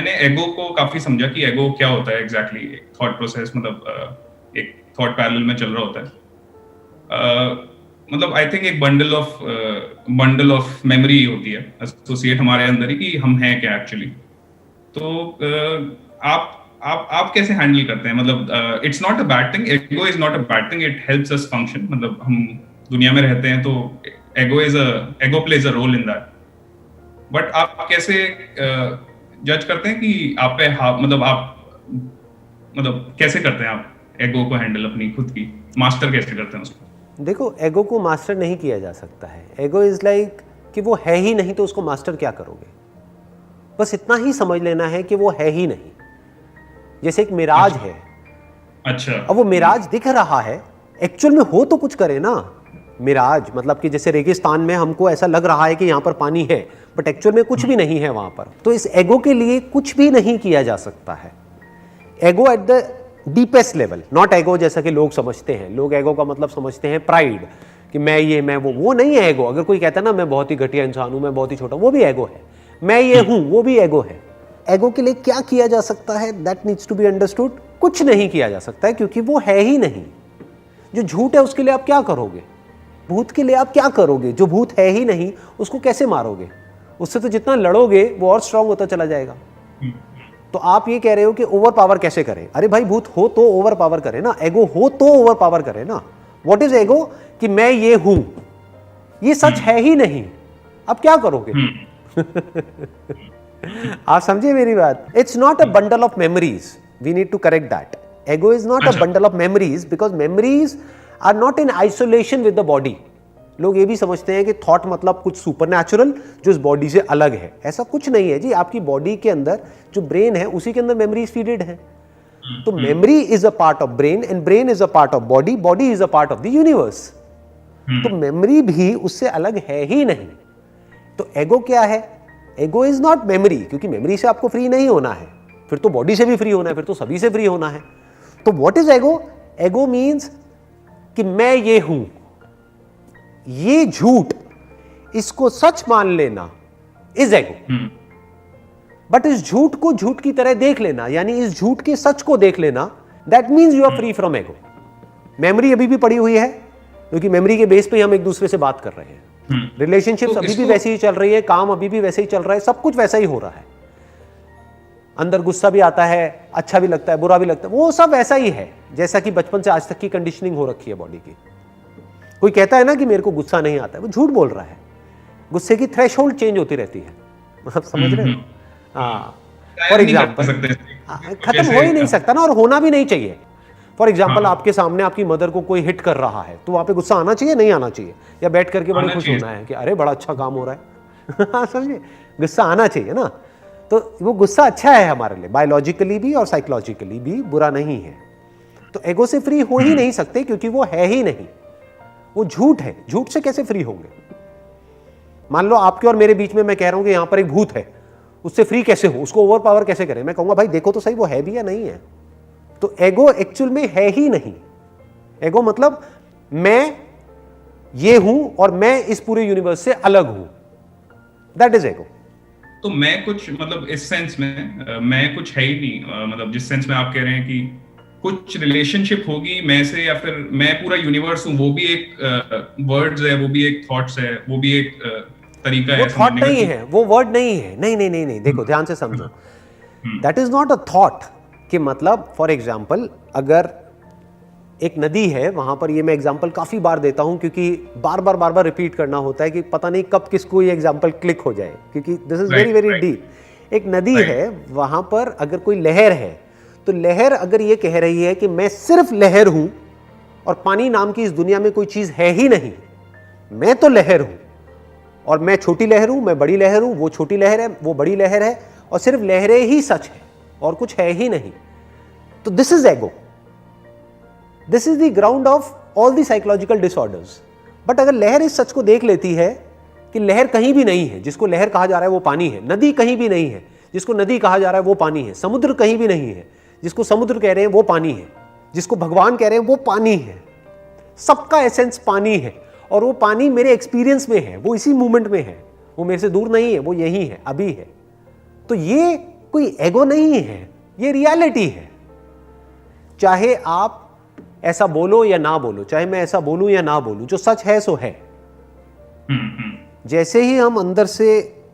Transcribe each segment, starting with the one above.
मैंने एगो को काफी समझा कि एगो क्या होता है एग्जैक्टली। थॉट प्रोसेस मतलब एक थॉट पैरेलल में चल रहा होता है। मतलब आई थिंक एक बंडल ऑफ मेमोरी होती है एसोसिएट हमारे अंदर ही कि हम हैं क्या एक्चुअली। तो आप कैसे हैंडल करते हैं? मतलब it's not a bad thing, ego is not a bad thing, it helps us function. मतलब हम दुनिया में रहते हैं तो ego plays a role in that. But आप कैसे जज करते हैं कि आप पे मतलब आप मतलब कैसे करते हैं आप एगो को हैंडल, अपनी खुद की मास्टर कैसे करते हैं उसको? देखो, एगो को मास्टर नहीं किया जा सकता है। एगो इज लाइक कि वो है ही नहीं तो उसको मास्टर क्या करोगे। बस इतना ही समझ लेना है कि वो है ही नहीं। जैसे एक मिराज अच्छा। है, अच्छा। अब वो मिराज दिख रहा है, एक्चुअल में हो तो कुछ करे ना। मिराज मतलब कि जैसे रेगिस्तान में हमको ऐसा लग रहा है कि यहाँ पर पानी है, बट एक्चुअल में कुछ भी नहीं है वहाँ पर। तो इस एगो के लिए कुछ भी नहीं किया जा सकता है। एगो at the deepest level, not एगो जैसा कि लोग समझते हैं। लोग एगो का मतलब समझते हैं प्राइड, कि मैं ये मैं वो नहीं है एगो। अगर कोई कहता है ना मैं बहुत ही घटिया इंसान हूँ, मैं बहुत ही छोटा, वो भी एगो है। मैं ये हूँ, वो भी एगो है। एगो के लिए क्या किया जा सकता है, that needs to be understood. कुछ नहीं किया जा सकता है क्योंकि वो है ही नहीं। जो झूठ है उसके लिए आप क्या करोगे? भूत के लिए आप क्या करोगे? जो भूत है ही नहीं उसको कैसे मारोगे? उससे तो जितना लड़ोगे वो और स्ट्रांग होता चला जाएगा। तो आप ये कह रहे हो कि ओवर पावर कैसे करें? अरे भाई, भूत हो तो ओवर पावर करे ना, एगो हो तो ओवर पावर करे ना। व्हाट इज एगो? कि मैं ये हूं, ये सच है ही नहीं, अब क्या करोगे? आप समझे मेरी बात? It's not a bundle of memories, we need to correct that. Ego is not a bundle of memories because memories are not in isolation with the body. लोग ये भी समझते हैं कि थॉट मतलब कुछ सुपरनैचुरल जो इस बॉडी से अलग है। ऐसा कुछ नहीं है जी। आपकी बॉडी के अंदर जो ब्रेन है उसी के अंदर मेमोरीज फीडेड है। तो memory is a part of brain and brain is a part of body, body is a part of the universe. तो मेमोरी भी उससे अलग है ही नहीं। तो एगो क्या है? एगो इज नॉट मेमोरी, क्योंकि मेमोरी से आपको फ्री नहीं होना है, फिर तो बॉडी से भी फ्री होना है, फिर तो सभी से फ्री होना है। तो व्हाट इज एगो? एगो मीन्स कि मैं ये हूं, ये झूठ, इसको सच मान लेना इज एगो। बट इस झूठ को झूठ की तरह देख लेना, यानी इस झूठ के सच को देख लेना, that means you are free from ego. Memory अभी भी पड़ी हुई है, क्योंकि मेमोरी के बेस पे हम एक दूसरे से बात कर रहे हैं। रिलेशनशिप्स तो अभी भी वैसे ही चल रही है, काम अभी भी वैसे ही चल रहा है, सब कुछ वैसा ही हो रहा है। अंदर गुस्सा भी आता है, अच्छा भी लगता है, बुरा भी लगता है, वो सब वैसा ही है जैसा कि बचपन से आज तक की कंडीशनिंग हो रखी है बॉडी की। कोई कहता है ना कि मेरे को गुस्सा नहीं आता है, वो झूठ बोल रहा है। गुस्से की थ्रेशोल्ड चेंज होती रहती है, मतलब समझ रहे हो? हाँ, फॉर एग्जाम्पल खत्म हो ही नहीं सकता ना, और होना भी नहीं चाहिए। फॉर एग्जाम्पल आपके सामने आपकी मदर को कोई हिट कर रहा है, तो वहां पे गुस्सा आना चाहिए, नहीं आना चाहिए? या बैठ करके बड़े खुश होना है कि अरे बड़ा अच्छा काम हो रहा है? समझे? गुस्सा आना चाहिए ना। तो वो गुस्सा अच्छा है हमारे लिए, बायोलॉजिकली भी और साइकोलॉजिकली भी, बुरा नहीं है। तो एगो से फ्री हो ही नहीं सकते क्योंकि वो है ही नहीं, वो झूठ है। झूठ से कैसे फ्री होंगे? मान लो आपके और मेरे बीच में मैं कह रहा हूं कि यहां पर एक भूत है, उससे फ्री कैसे हो? उसको ओवर पावर कैसे करें? मैं कहूंगा भाई देखो तो सही वो है भी या नहीं है। तो एगो एक्चुअल में है ही नहीं। एगो मतलब मैं ये हूं और मैं इस पूरे यूनिवर्स से अलग हूं, दैट इज एगो। तो मैं कुछ मतलब इस सेंस में मैं कुछ है ही नहीं, मतलब जिस सेंस में आप कह रहे हैं कि कुछ रिलेशनशिप होगी मैं से, या फिर मैं पूरा यूनिवर्स हूँ, वो भी एक वर्ड्स है, वो भी एक थॉट्स है, वो भी एक तरीका वो है थॉट समझने का नहीं कि है, वो वर्ड नहीं है। नहीं नहीं नहीं नहीं, देखो ध्यान से समझो, that is not a thought. कि मतलब फॉर एग्जाम्पल अगर एक नदी है, वहां पर, ये मैं एग्जाम्पल काफी बार देता हूं क्योंकि बार बार रिपीट करना होता है कि पता नहीं कब किसको ये एग्जाम्पल क्लिक हो जाए, क्योंकि this is very very deep. एक नदी है, वहां पर अगर कोई लहर है, तो लहर अगर ये कह रही है कि मैं सिर्फ लहर हूं और पानी नाम की इस दुनिया में कोई चीज है ही नहीं, मैं तो लहर हूं, और मैं छोटी लहर हूं, मैं बड़ी लहर हूं, वो छोटी लहर है, वो बड़ी लहर है, और सिर्फ लहरें ही सच है और कुछ है ही नहीं, तो दिस इज एगो। This is the ground of all the psychological disorders. But अगर लहर इस सच को देख लेती है कि लहर कहीं भी नहीं है, जिसको लहर कहा जा रहा है वो पानी है, नदी कहीं भी नहीं है, जिसको नदी कहा जा रहा है वो पानी है, समुद्र कहीं भी नहीं है, जिसको समुद्र कह रहे हैं वो पानी है, जिसको भगवान कह रहे हैं वो पानी है, सबका एसेंस पानी है, और वो पानी मेरे एक्सपीरियंस में है, वो इसी मूवमेंट में है, वो मेरे से दूर नहीं है, वो यही है, अभी है। तो ये कोई एगो नहीं है, ये रियलिटी है। चाहे आप ऐसा बोलो या ना बोलो, चाहे मैं ऐसा बोलूं या ना बोलूं, जो सच है सो है। जैसे ही हम अंदर से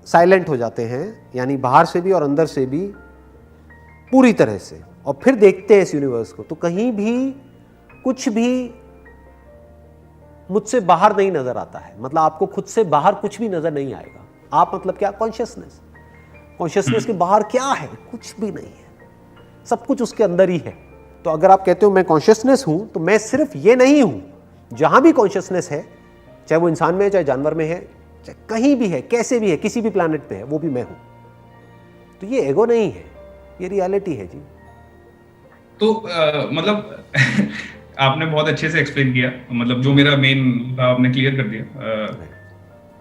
साइलेंट हो जाते हैं, यानी बाहर से भी और अंदर से भी पूरी तरह से, और फिर देखते हैं इस यूनिवर्स को, तो कहीं भी कुछ भी मुझसे बाहर नहीं नजर आता है। मतलब आपको खुद से बाहर कुछ भी नजर नहीं आएगा। आप मतलब क्या? कॉन्शियसनेस। कॉन्शियसनेस के बाहर क्या है? कुछ भी नहीं है, सब कुछ उसके अंदर ही है। तो अगर आप कहते हो मैं कॉन्शियसनेस हूं, तो मैं सिर्फ ये नहीं हूं। जहां भी कॉन्शियसनेस है, चाहे वो इंसान में है, चाहे जानवर में है, चाहे कहीं भी है, कैसे भी है, किसी भी प्लैनेट पे है, वो भी मैं हूं। तो ये एगो नहीं है, ये रियलिटी है जी। तो मतलब आपने बहुत अच्छे से एक्सप्लेन किया, मतलब जो मेरा मेन आपने क्लियर कर दिया।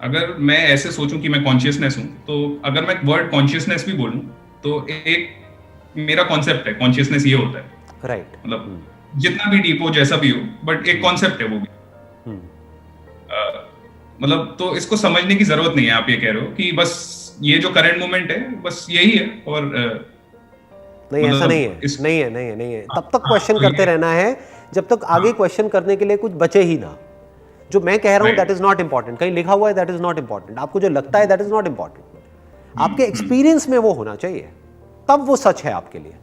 अगर मैं ऐसे सोचूं कि मैं कॉन्शियसनेस हूं, तो अगर मैं वर्ड कॉन्शियसनेस भी बोलूं, तो एक मेरा कॉन्सेप्ट है, कॉन्शियसनेस ये होता है। राइट। मतलब जितना भी डीप हो, जैसा भी हो, बट एक कॉन्सेप्ट है वो भी। मतलब तो इसको समझने की जरूरत नहीं है। आप ये कह रहे हो कि बस ये जो करंट मोमेंट है बस यही है, और नहीं, ऐसा नहीं है, नहीं है, नहीं है, नहीं है। तब तक क्वेश्चन करते रहना है जब तक आगे क्वेश्चन करने के लिए कुछ बचे ही ना। जो मैं कह रहा हूं दैट इज नॉट इंपॉर्टेंट, कहीं लिखा हुआ है दैट इज नॉट इंपॉर्टेंट, आपको जो लगता है दैट इज नॉट इंपॉर्टेंट। आपके एक्सपीरियंस में वो होना चाहिए, तब वो सच है आपके लिए।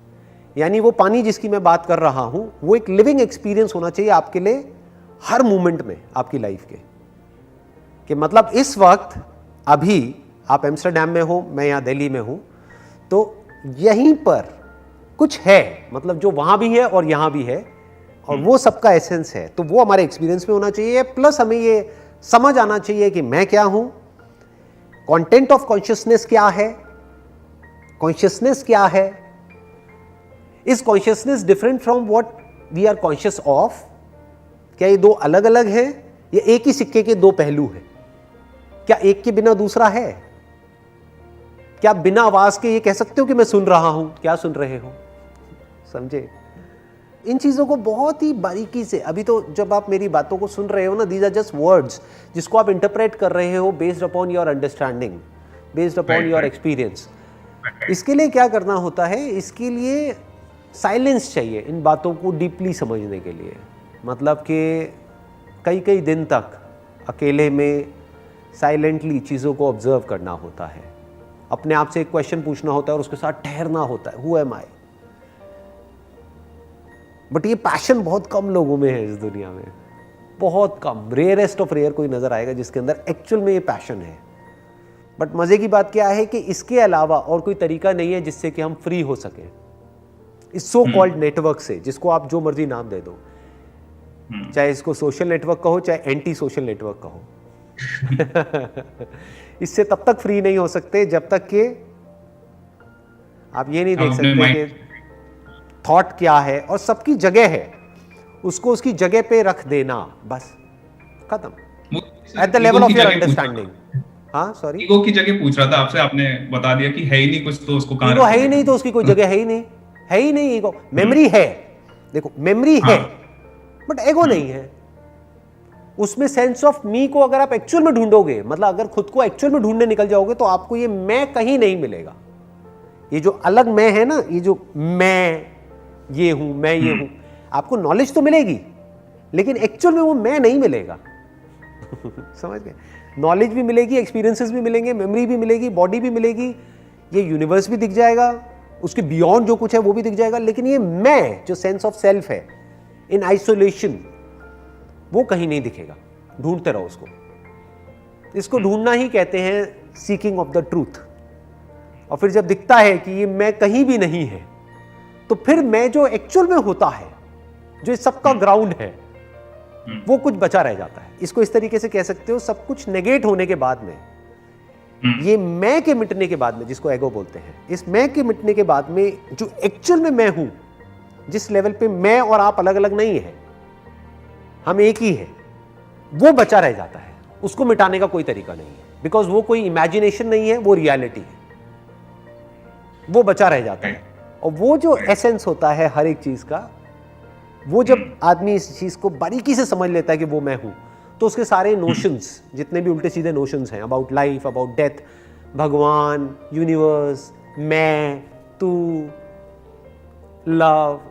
यानी वो पानी जिसकी मैं बात कर रहा हूं, वो एक लिविंग एक्सपीरियंस होना चाहिए आपके लिए हर मोमेंट में आपकी लाइफ के। कि मतलब इस वक्त अभी आप एम्स्टरडैम में हो, मैं यहां दिल्ली में हूं, तो यहीं पर कुछ है, मतलब जो वहां भी है और यहां भी है, और वो सबका एसेंस है। तो वो हमारे एक्सपीरियंस में होना चाहिए। प्लस हमें ये समझ आना चाहिए कि मैं क्या हूं, कंटेंट ऑफ कॉन्शियसनेस क्या है, कॉन्शियसनेस क्या है, is consciousness different from what we are conscious of. क्या ये दो अलग अलग हैं या एक ही सिक्के के दो पहलू हैं? क्या एक के बिना दूसरा है? क्या बिना आवाज के ये कह सकते हो कि मैं सुन रहा हूं? क्या सुन रहे हो? समझे? इन चीजों को बहुत ही बारीकी से, अभी तो जब आप मेरी बातों को सुन रहे हो ना, दीज आर जस्ट वर्ड्स जिसको आप इंटरप्रेट कर रहे हो based upon your understanding, based upon your experience. इसके लिए क्या करना होता है? इसके लिए साइलेंस चाहिए इन बातों को डीपली समझने के लिए। मतलब कि कई कई दिन तक अकेले में साइलेंटली चीज़ों को ऑब्जर्व करना होता है, अपने आप से एक क्वेश्चन पूछना होता है और उसके साथ ठहरना होता है, हु एम आई। बट ये पैशन बहुत कम लोगों में है इस दुनिया में, बहुत कम, रेयरेस्ट ऑफ रेयर कोई नजर आएगा जिसके अंदर एक्चुअल में ये पैशन है। बट मजे की बात क्या है कि इसके अलावा और कोई तरीका नहीं है जिससे कि हम फ्री हो सकें इस सो कॉल्ड नेटवर्क से, जिसको आप जो मर्जी नाम दे दो, चाहे इसको सोशल नेटवर्क कहो, चाहे एंटी सोशल नेटवर्क कहो। इससे तब तक फ्री नहीं हो सकते जब तक कि आप ये नहीं देख सकते कि थॉट क्या है और सबकी जगह है, उसको उसकी जगह पे रख देना, बस खत्म। At the level of your understanding. हाँ सॉरी, ईगो की जगह पूछ रहा था आपसे, आपने बता दिया कि है ही नहीं कुछ, तो उसको कहां? ईगो है ही नहीं तो उसकी कोई जगह है ही नहीं, है ही नहीं। ईगो, मेमोरी है, देखो मेमोरी है बट एगो नहीं है। उसमें सेंस ऑफ मी को अगर आप एक्चुअल में ढूंढोगे, मतलब अगर खुद को एक्चुअल में ढूंढने निकल जाओगे, तो आपको ये मैं कहीं नहीं मिलेगा। ये जो अलग मैं है ना, ये जो मैं ये हूं, मैं ये हूं, आपको नॉलेज तो मिलेगी लेकिन एक्चुअल में वो मैं नहीं मिलेगा। समझ गए? नॉलेज भी मिलेगी, एक्सपीरियंसेस भी मिलेंगे, मेमोरी भी मिलेगी, बॉडी भी मिलेगी, ये यूनिवर्स भी दिख जाएगा, उसके बियॉन्ड जो कुछ है वो भी दिख जाएगा, लेकिन ये मैं जो सेंस ऑफ सेल्फ है इन आइसोलेशन, वो कहीं नहीं दिखेगा। ढूंढते रहो उसको। इसको ढूंढना ही कहते हैं सीकिंग ऑफ द ट्रूथ। और फिर जब दिखता है कि ये मैं कहीं भी नहीं है, तो फिर मैं जो एक्चुअल में होता है, जो इस सबका ग्राउंड है, वो कुछ बचा रह जाता है। इसको इस तरीके से कह सकते हो, सब कुछ नेगेट होने के बाद में, ये मैं के मिटने के बाद में, जिसको एगो बोलते हैं, इस मैं के मिटने के बाद में जो एक्चुअल में मैं हूं, जिस लेवल पे मैं और आप अलग अलग नहीं है, हम एक ही है, वो बचा रह जाता है। उसको मिटाने का कोई तरीका नहीं है, बिकॉज वो कोई इमेजिनेशन नहीं है, वो रियलिटी है, वो बचा रह जाता है। और वो जो एसेंस होता है हर एक चीज का, वो जब आदमी इस चीज को बारीकी से समझ लेता है कि वो मैं हूं, तो उसके सारे नोशंस, जितने भी उल्टे सीधे नोशंस हैं अबाउट लाइफ, अबाउट डेथ, भगवान, यूनिवर्स, मैं, तू, लव,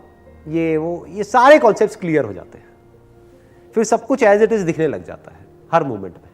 ये सारे कॉन्सेप्ट्स क्लियर हो जाते हैं। फिर सब कुछ एज इट इज दिखने लग जाता है हर मोमेंट पे।